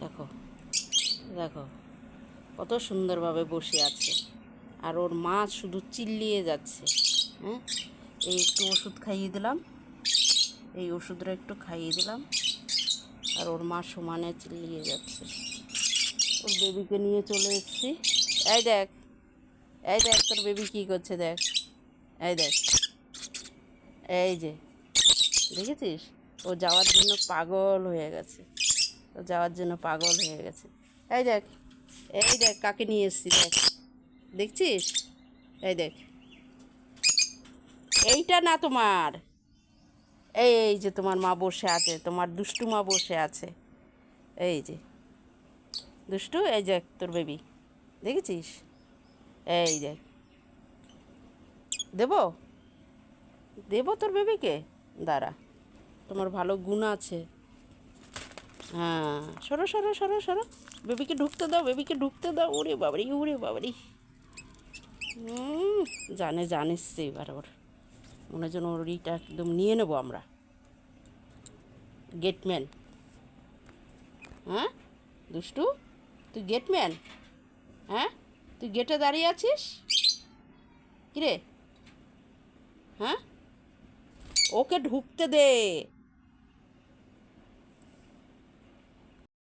দেখো দেখো কত সুন্দরভাবে বসে আছে, আর ওর মা শুধু চিল্লিয়ে যাচ্ছে। হ্যাঁ, এই একটু ওষুধ খাইয়ে দিলাম, এই ওষুধটা একটু খাইয়ে দিলাম, আর ওর মা সমানে চিল্লিয়ে যাচ্ছে। ওর বেবিকে নিয়ে চলে এসেছি। এই দেখ, এই দেখ তোর বেবি কী করছে, দেখ, এই দেখ, এই যে দেখেছিস, ও যাওয়ার জন্য পাগল হয়ে গেছে, ও যাওয়ার জন্য পাগল হয়ে গেছে। এই দেখ, এই দেখ কাকে নিয়ে এসেছি, দেখ, দেখছিস, এই দেখ, এইটা না তোমার, এই যে তোমার মা বসে আছে, তোমার দুষ্টু মা বসে আছে, এই যে দুষ্টু, এই দেখ তোর বেবি, দেখেছিস, এই দেখ, দেবো দেবো তোর বেবিকে, দাঁড়া, তোমার ভালো গুণ আছে। হ্যাঁ, সরো সরো সরো সরো, বেবিকে ঢুকতে দাও, বেবিকে ঢুকতে দাও। ওরে বাবারি, ওরে বাবারি, জানে জানিস এবার ওর মনে হয় যেন ওর ইটা একদম নিয়ে নেবো আমরা। গেটম্যান, হ্যাঁ দুষ্টু, তুই গেটম্যান, হ্যাঁ তুই গেটে দাঁড়িয়ে আছিস কিরে, হ্যাঁ ওকে ঢুকতে দে।